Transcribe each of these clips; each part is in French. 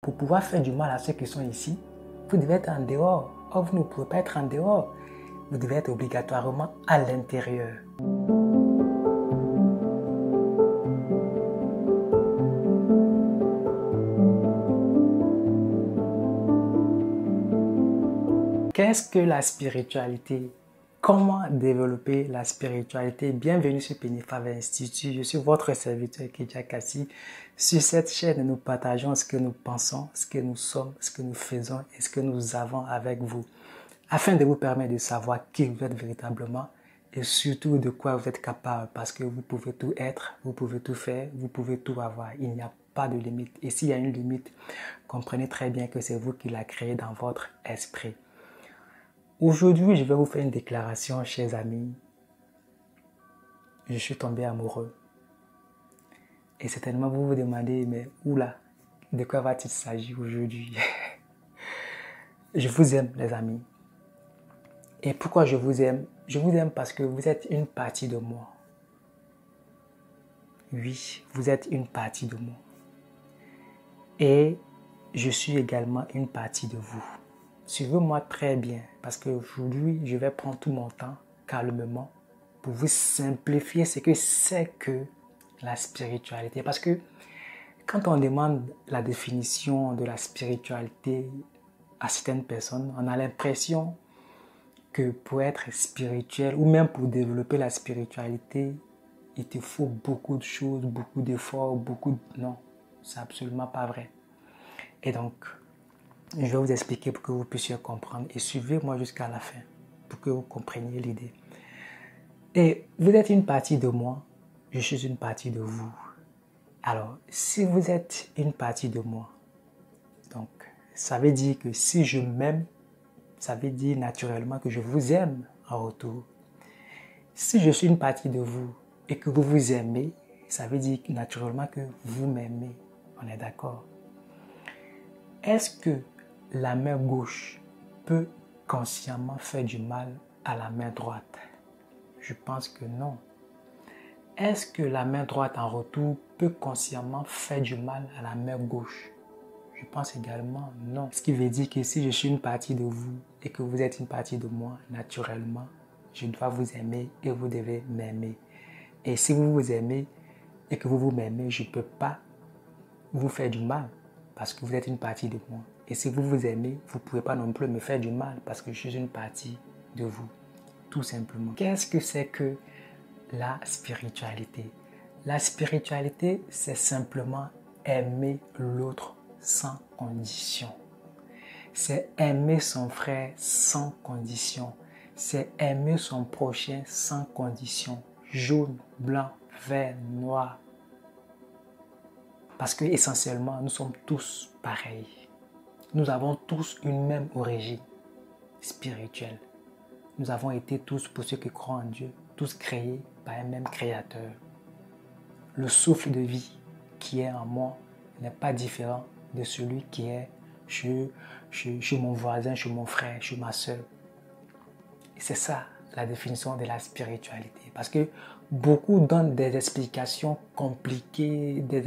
Pour pouvoir faire du mal à ceux qui sont ici, vous devez être en dehors. Or, vous ne pouvez pas être en dehors. Vous devez être obligatoirement à l'intérieur. Qu'est-ce que la spiritualité? Comment développer la spiritualité? Bienvenue sur Pennyfavor Institute. Je suis votre serviteur Kedia Kassi. Sur cette chaîne, nous partageons ce que nous pensons, ce que nous sommes, ce que nous faisons et ce que nous avons avec vous, afin de vous permettre de savoir qui vous êtes véritablement et surtout de quoi vous êtes capable, parce que vous pouvez tout être, vous pouvez tout faire, vous pouvez tout avoir. Il n'y a pas de limite. Et s'il y a une limite, comprenez très bien que c'est vous qui la créez dans votre esprit. Aujourd'hui, je vais vous faire une déclaration, chers amis. Je suis tombé amoureux. Et certainement, vous vous demandez, mais oula, de quoi va-t-il s'agir aujourd'hui? Je vous aime, les amis. Et pourquoi je vous aime? Je vous aime parce que vous êtes une partie de moi. Oui, vous êtes une partie de moi. Et je suis également une partie de vous. Suivez-moi très bien, parce qu'aujourd'hui, je vais prendre tout mon temps, calmement, pour vous simplifier ce que c'est que la spiritualité. Parce que quand on demande la définition de la spiritualité à certaines personnes, on a l'impression que pour être spirituel, ou même pour développer la spiritualité, il te faut beaucoup de choses, beaucoup d'efforts, Non, c'est absolument pas vrai. Et donc, je vais vous expliquer pour que vous puissiez comprendre et suivez-moi jusqu'à la fin pour que vous compreniez l'idée. Et vous êtes une partie de moi, je suis une partie de vous. Alors, si vous êtes une partie de moi, donc ça veut dire que si je m'aime, ça veut dire naturellement que je vous aime en retour. Si je suis une partie de vous et que vous vous aimez, ça veut dire naturellement que vous m'aimez. On est d'accord? Est-ce que la main gauche peut consciemment faire du mal à la main droite? Je pense que non. Est-ce que la main droite en retour peut consciemment faire du mal à la main gauche? Je pense également non. Ce qui veut dire que si je suis une partie de vous et que vous êtes une partie de moi, naturellement, je dois vous aimer et vous devez m'aimer. Et si vous vous aimez et que vous m'aimez, je ne peux pas vous faire du mal parce que vous êtes une partie de moi. Et si vous vous aimez, vous ne pouvez pas non plus me faire du mal parce que je suis une partie de vous. Tout simplement. Qu'est-ce que c'est que la spiritualité? La spiritualité, c'est simplement aimer l'autre sans condition. C'est aimer son frère sans condition. C'est aimer son prochain sans condition. Jaune, blanc, vert, noir. Parce que essentiellement, nous sommes tous pareils. Nous avons tous une même origine spirituelle. Nous avons été tous, pour ceux qui croient en Dieu, tous créés par un même créateur. Le souffle de vie qui est en moi n'est pas différent de celui qui est chez mon voisin, chez mon frère, chez ma soeur. Et c'est ça la définition de la spiritualité. Parce que beaucoup donnent des explications compliquées, des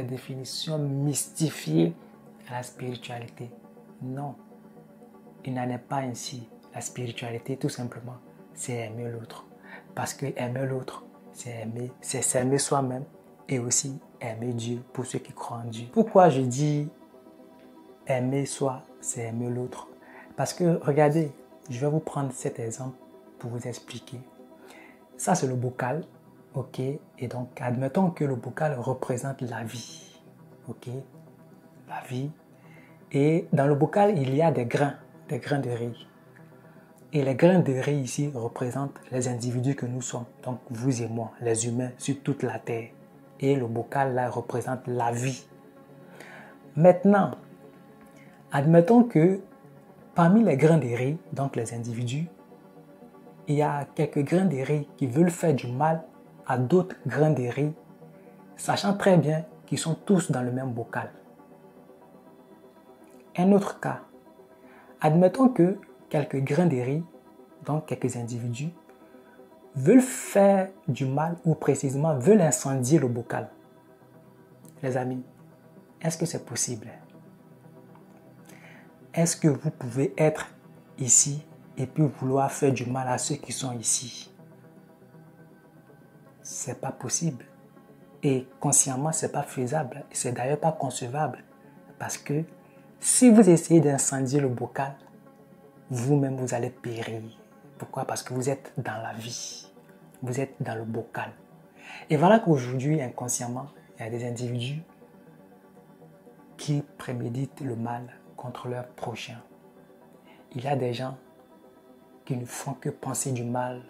définitions mystifiées à la spiritualité. Non, il n'en est pas ainsi. La spiritualité, tout simplement, c'est aimer l'autre. Parce que aimer l'autre, c'est s'aimer soi-même et aussi aimer Dieu pour ceux qui croient en Dieu. Pourquoi je dis aimer soi, c'est aimer l'autre? Parce que, regardez, je vais vous prendre cet exemple pour vous expliquer. Ça, c'est le bocal, ok? Et donc, admettons que le bocal représente la vie, ok? La vie. Et dans le bocal, il y a des grains de riz. Et les grains de riz ici représentent les individus que nous sommes. Donc, vous et moi, les humains sur toute la terre. Et le bocal là représente la vie. Maintenant, admettons que parmi les grains de riz, donc les individus, il y a quelques grains de riz qui veulent faire du mal à d'autres grains de riz, sachant très bien qu'ils sont tous dans le même bocal. Un autre cas, admettons que quelques grains de riz, donc quelques individus, veulent faire du mal ou précisément veulent incendier le bocal. Les amis, est-ce que c'est possible? est-ce que vous pouvez être ici et puis vouloir faire du mal à ceux qui sont ici? C'est pas possible. Et consciemment, c'est pas faisable. C'est d'ailleurs pas concevable. Parce que si vous essayez d'incendier le bocal, vous-même vous allez périr. Pourquoi? Parce que vous êtes dans la vie. Vous êtes dans le bocal. Et voilà qu'aujourd'hui, inconsciemment, il y a des individus qui préméditent le mal contre leur prochain. Il y a des gens qui ne font que penser du mal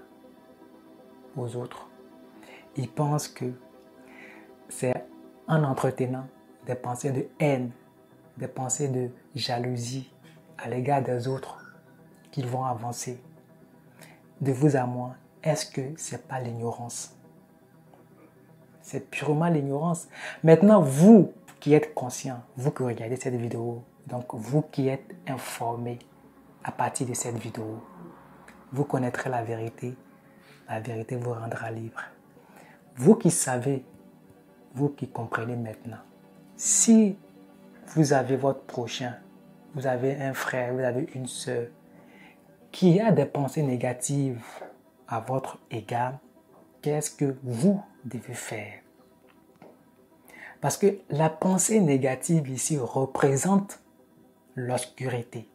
aux autres. Ils pensent que c'est en entretenant des pensées de haine, des pensées de jalousie à l'égard des autres qu'ils vont avancer. De vous à moi, est-ce que ce n'est pas l'ignorance? C'est purement l'ignorance. Maintenant, vous qui êtes conscient, vous qui regardez cette vidéo, donc vous qui êtes informé à partir de cette vidéo, vous connaîtrez la vérité vous rendra libre. Vous qui savez, vous qui comprenez maintenant, si vous avez votre prochain, vous avez un frère, vous avez une sœur qui a des pensées négatives à votre égard, qu'est-ce que vous devez faire? Parce que la pensée négative ici représente l'obscurité,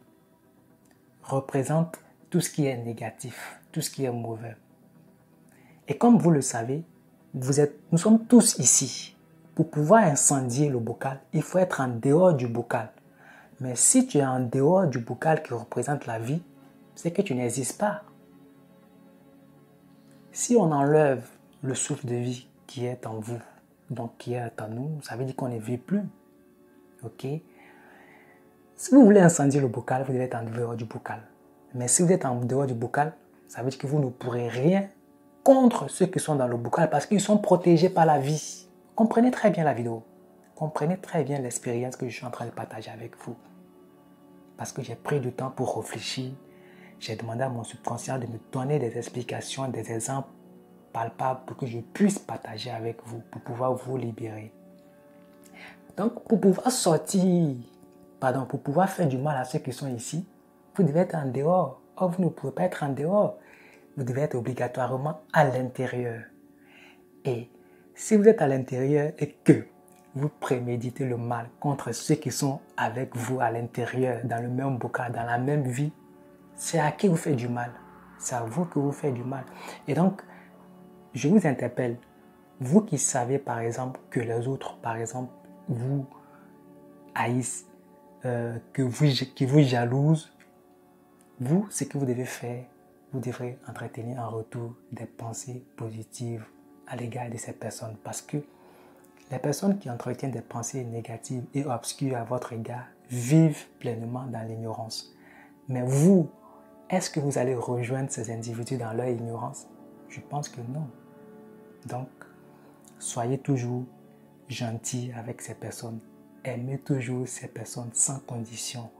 représente tout ce qui est négatif, tout ce qui est mauvais. Et comme vous le savez, nous sommes tous ici. Pour pouvoir incendier le bocal, il faut être en dehors du bocal. Mais si tu es en dehors du bocal qui représente la vie, c'est que tu n'existes pas. Si on enlève le souffle de vie qui est en vous, donc qui est en nous, ça veut dire qu'on ne vit plus. Ok? Si vous voulez incendier le bocal, vous devez être en dehors du bocal. Mais si vous êtes en dehors du bocal, ça veut dire que vous ne pourrez rien contre ceux qui sont dans le bocal parce qu'ils sont protégés par la vie. Comprenez très bien la vidéo. Comprenez très bien l'expérience que je suis en train de partager avec vous. Parce que j'ai pris du temps pour réfléchir. J'ai demandé à mon subconscient de me donner des explications, des exemples palpables pour que je puisse partager avec vous, pour pouvoir vous libérer. Donc, pour pouvoir pour pouvoir faire du mal à ceux qui sont ici, vous devez être en dehors. Or, vous ne pouvez pas être en dehors. Vous devez être obligatoirement à l'intérieur. Et si vous êtes à l'intérieur et que vous préméditez le mal contre ceux qui sont avec vous à l'intérieur, dans le même bocal, dans la même vie, c'est à qui vous faites du mal. C'est à vous que vous faites du mal. Et donc, je vous interpelle, vous qui savez par exemple que les autres, par exemple, vous haïssent, qui vous jalousent, vous, ce que vous devez faire, vous devrez entretenir en retour des pensées positives à l'égard de ces personnes. Parce que les personnes qui entretiennent des pensées négatives et obscures à votre égard vivent pleinement dans l'ignorance. Mais vous, est-ce que vous allez rejoindre ces individus dans leur ignorance? Je pense que non. Donc, soyez toujours gentils avec ces personnes. Aimez toujours ces personnes sans condition.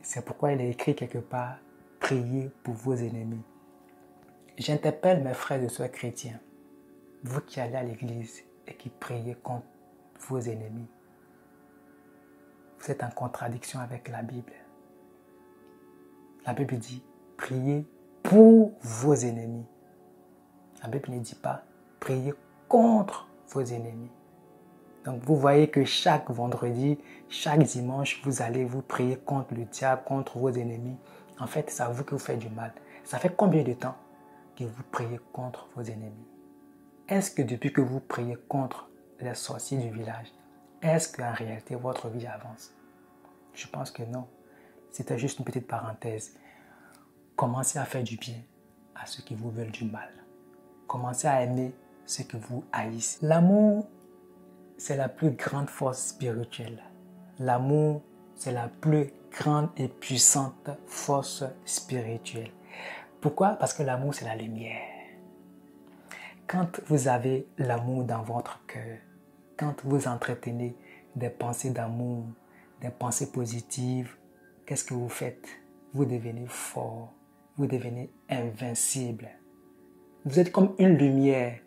C'est pourquoi il est écrit quelque part, priez pour vos ennemis. J'interpelle mes frères et sœurs chrétiens, vous qui allez à l'église et qui priez contre vos ennemis. Vous êtes en contradiction avec la Bible. La Bible dit, priez pour vos ennemis. La Bible ne dit pas, priez contre vos ennemis. Donc vous voyez que chaque vendredi, chaque dimanche, vous allez vous prier contre le diable, contre vos ennemis. En fait, c'est à vous que vous faites du mal. Ça fait combien de temps que vous priez contre vos ennemis? Est-ce que depuis que vous priez contre les sorciers du village, est-ce qu'en réalité votre vie avance? Je pense que non. C'était juste une petite parenthèse. Commencez à faire du bien à ceux qui vous veulent du mal. Commencez à aimer ceux que vous haïssez. L'amour, c'est la plus grande force spirituelle. L'amour, c'est la plus grande et puissante force spirituelle. Pourquoi? Parce que l'amour, c'est la lumière. Quand vous avez l'amour dans votre cœur, quand vous entretenez des pensées d'amour, des pensées positives, qu'est-ce que vous faites? Vous devenez fort, vous devenez invincible. Vous êtes comme une lumière.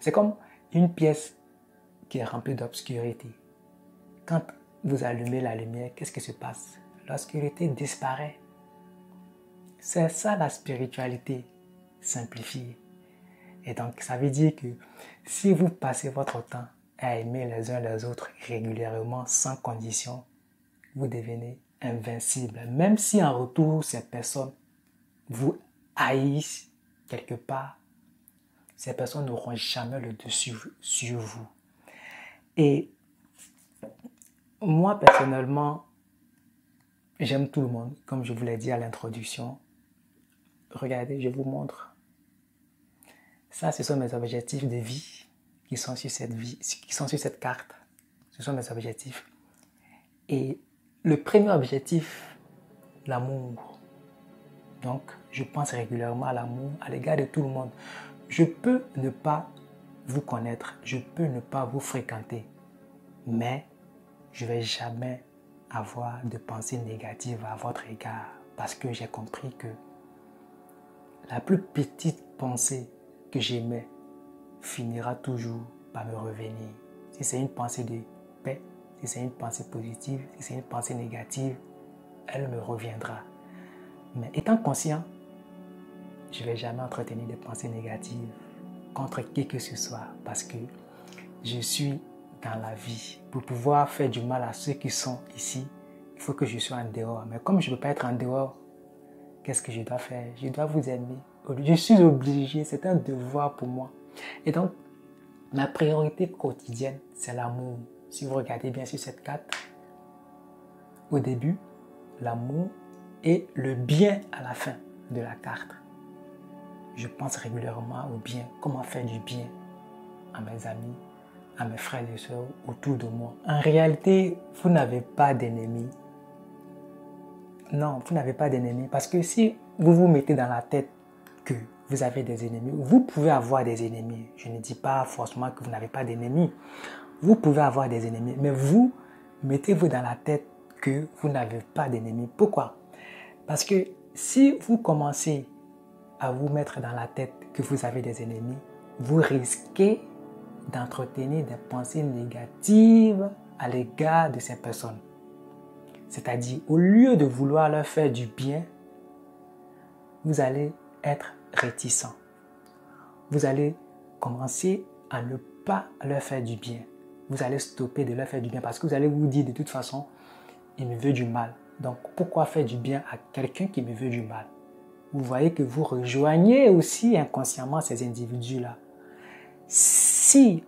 C'est comme une pièce qui est remplie d'obscurité. Quand vous allumez la lumière, qu'est-ce qui se passe? l'obscurité disparaît. C'est ça la spiritualité simplifiée. Et donc, ça veut dire que si vous passez votre temps à aimer les uns les autres régulièrement, sans condition, vous devenez invincible. Même si en retour, ces personnes vous haïssent quelque part, ces personnes n'auront jamais le dessus sur vous. Et moi, personnellement, j'aime tout le monde, comme je vous l'ai dit à l'introduction. Regardez, je vous montre. Ça, ce sont mes objectifs de vie qui sont sur cette carte. Ce sont mes objectifs. Et le premier objectif, l'amour. Donc, je pense régulièrement à l'amour à l'égard de tout le monde. Je peux ne pas vous connaître, je peux ne pas vous fréquenter, mais je ne vais jamais avoir de pensées négatives à votre égard parce que j'ai compris que la plus petite pensée que j'aimais finira toujours par me revenir. Si c'est une pensée de paix, si c'est une pensée positive, si c'est une pensée négative, elle me reviendra. Mais étant conscient, je ne vais jamais entretenir des pensées négatives contre qui que ce soit parce que je suis dans la vie. Pour pouvoir faire du mal à ceux qui sont ici, il faut que je sois en dehors. Mais comme je ne peux pas être en dehors, qu'est-ce que je dois faire? Je dois vous aimer. Je suis obligé, c'est un devoir pour moi. Et donc, ma priorité quotidienne, c'est l'amour. Si vous regardez bien sur cette carte, au début, l'amour et le bien à la fin de la carte. Je pense régulièrement au bien, comment faire du bien à mes amis, à mes frères et sœurs autour de moi. En réalité, vous n'avez pas d'ennemis. Non, vous n'avez pas d'ennemis parce que si vous vous mettez dans la tête que vous avez des ennemis, vous pouvez avoir des ennemis. Je ne dis pas forcément que vous n'avez pas d'ennemis. Vous pouvez avoir des ennemis, mais vous mettez-vous dans la tête que vous n'avez pas d'ennemis. Pourquoi? Parce que si vous commencez à vous mettre dans la tête que vous avez des ennemis, vous risquez d'entretenir des pensées négatives à l'égard de ces personnes. C'est-à-dire, au lieu de vouloir leur faire du bien, vous allez être réticent. Vous allez commencer à ne pas leur faire du bien. Vous allez stopper de leur faire du bien parce que vous allez vous dire de toute façon, il me veut du mal. Donc, pourquoi faire du bien à quelqu'un qui me veut du mal? Vous voyez que vous rejoignez aussi inconsciemment ces individus-là. Si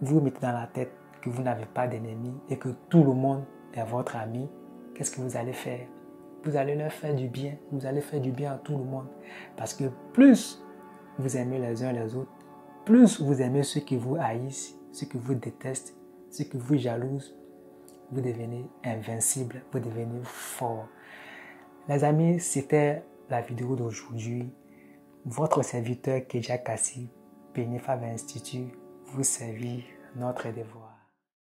vous mettez dans la tête que vous n'avez pas d'ennemis et que tout le monde est votre ami, qu'est-ce que vous allez faire? Vous allez leur faire du bien. Vous allez faire du bien à tout le monde. Parce que plus vous aimez les uns les autres, plus vous aimez ceux qui vous haïssent, ceux qui vous détestent, ceux qui vous jalousent, vous devenez invincible, vous devenez fort. Les amis, c'était la vidéo d'aujourd'hui. Votre serviteur Keja Kassi, Pénifav Institut, vous servir notre devoir.